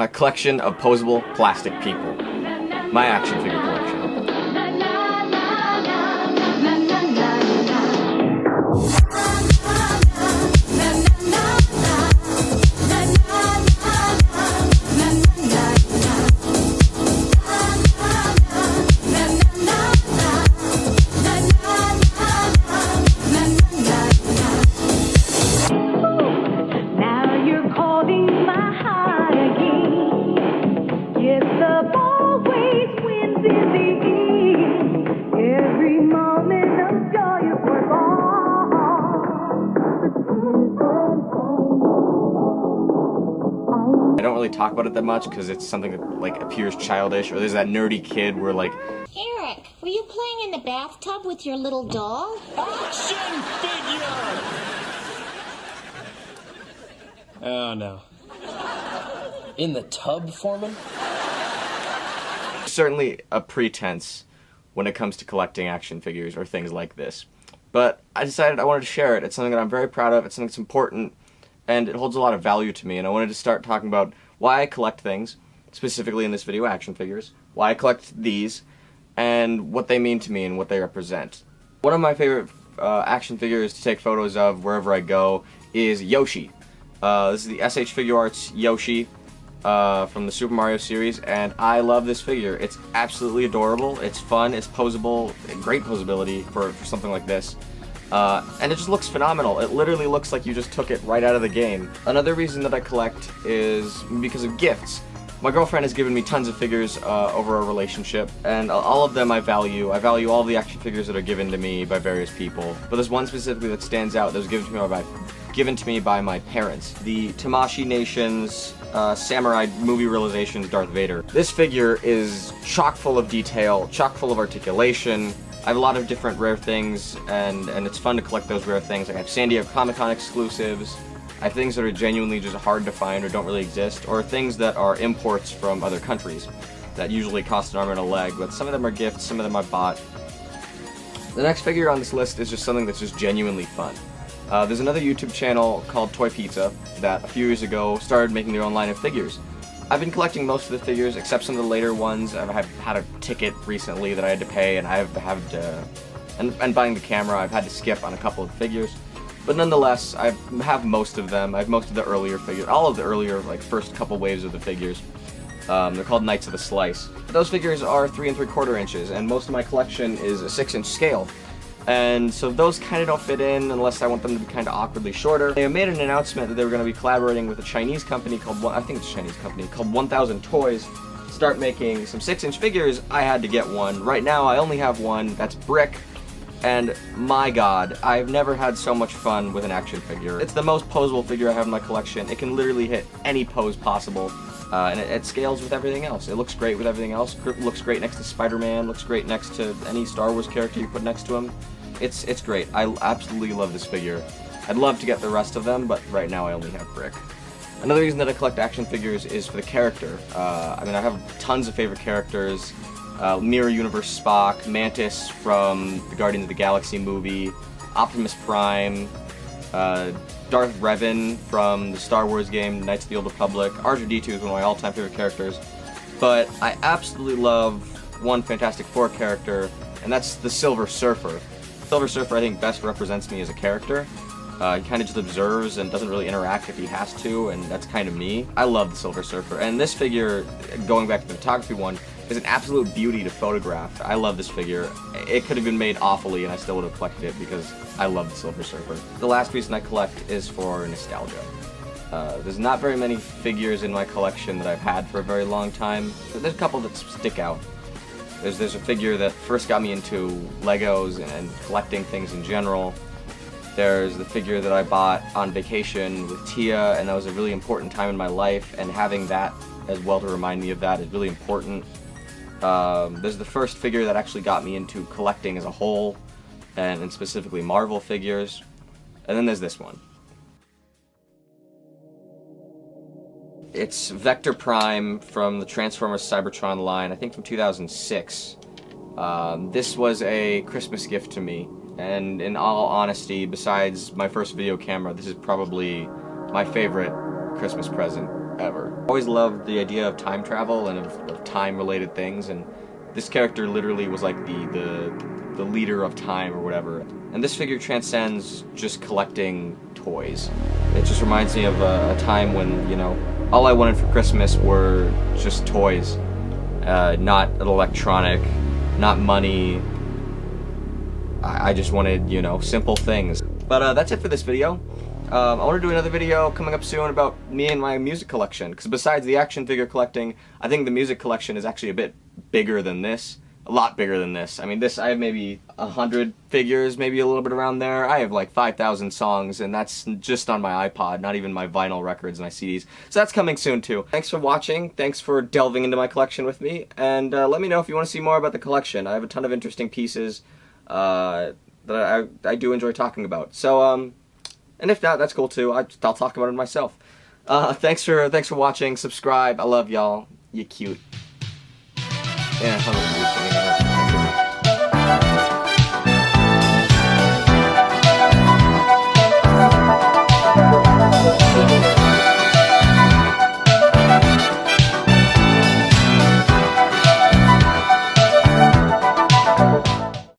My collection of posable plastic people. My action figure collection. I don't really talk about it that much because it's something that like appears childish, or there's that nerdy kid where like, Eric, were you playing in the bathtub with your little doll? Action figure! Oh no. In the tub, Foreman? certainly a pretense when it comes to collecting action figures or things like this. But I decided I wanted to share it. It's something that I'm very proud of, it's something that's important, and it holds a lot of value to me, and I wanted to start talking about why I collect things, specifically in this video action figures, why I collect these, and what they mean to me and what they represent. One of my favorite action figures to take photos of wherever I go is Yoshi. This is the SH Figuarts Yoshi from the Super Mario series, and I love this figure. It's absolutely adorable, it's fun, it's posable, great posability for something like this. And it just looks phenomenal. It literally looks like you just took it right out of the game. Another reason that I collect is because of gifts. My girlfriend has given me tons of figures over our relationship, and all of them I value. I value all the action figures that are given to me by various people. But there's one specifically that stands out that was given to me by my parents. The Tamashii Nations Samurai Movie Realizations Darth Vader. This figure is chock full of detail, chock full of articulation. I have a lot of different rare things, and it's fun to collect those rare things. I have San Diego Comic-Con exclusives. I have things that are genuinely just hard to find or don't really exist, or things that are imports from other countries that usually cost an arm and a leg, but some of them are gifts, some of them I bought. The next figure on this list is just something that's just genuinely fun. There's another YouTube channel called Toy Pizza that a few years ago started making their own line of figures. I've been collecting most of the figures, except some of the later ones. I've had a ticket recently that I had to pay, and and buying the camera, I've had to skip on a couple of figures. But nonetheless, I have most of them. I have most of the earlier figures, all of the earlier, like, first couple waves of the figures. They're called Knights of the Slice. Those figures are 3 3/4 inches, and most of my collection is a 6-inch scale. And so those kind of don't fit in unless I want them to be kind of awkwardly shorter. They made an announcement that they were going to be collaborating with a Chinese company called, I think it's a Chinese company, called 1000 Toys, to start making some 6-inch figures. I had to get one. Right now I only have one, that's Brick. And my god, I've never had so much fun with an action figure. It's the most posable figure I have in my collection. It can literally hit any pose possible, and it scales with everything else. It looks great with everything else. It looks great next to Spider-Man, looks great next to any Star Wars character you put next to him. It's great. I absolutely love this figure. I'd love to get the rest of them, but right now I only have Brick. Another reason that I collect action figures is for the character. I mean, I have tons of favorite characters. Mirror Universe Spock, Mantis from the Guardians of the Galaxy movie, Optimus Prime, Darth Revan from the Star Wars game, Knights of the Old Republic. R2-D2 is one of my all-time favorite characters. But I absolutely love one Fantastic Four character, and that's the Silver Surfer. Silver Surfer, I think, best represents me as a character. He kind of just observes and doesn't really interact if he has to, and that's kind of me. I love the Silver Surfer, and this figure, going back to the photography one, is an absolute beauty to photograph. I love this figure. It could have been made awfully and I still would have collected it because I love the Silver Surfer. The last reason I collect is for nostalgia. There's not very many figures in my collection that I've had for a very long time. There's a couple that stick out. There's a figure that first got me into Legos and collecting things in general. There's the figure that I bought on vacation with Tia, and that was a really important time in my life, and having that as well to remind me of that is really important. There's the first figure that actually got me into collecting as a whole, and specifically Marvel figures. And then there's this one. It's Vector Prime from the Transformers Cybertron line, I think from 2006. This was a Christmas gift to me, and in all honesty, besides my first video camera, this is probably my favorite Christmas present ever. I always loved the idea of time travel and of time-related things, and this character literally was like the leader of time or whatever. And this figure transcends just collecting toys. It just reminds me of a time when, you know, all I wanted for Christmas were just toys. Not an electronic, not money. I just wanted, you know, simple things. But that's it for this video. I want to do another video coming up soon about me and my music collection, because besides the action figure collecting, I think the music collection is actually a bit bigger than this. A lot bigger than this. I mean, I have maybe 100 figures, maybe a little bit around there. I have like 5,000 songs, and that's just on my iPod, not even my vinyl records, my CDs. So that's coming soon too. Thanks for watching, thanks for delving into my collection with me, and let me know if you want to see more about the collection. I have a ton of interesting pieces that I do enjoy talking about. So, and if not, that's cool too. I'll talk about it myself. Thanks for watching, subscribe, I love y'all, you cute. Yeah,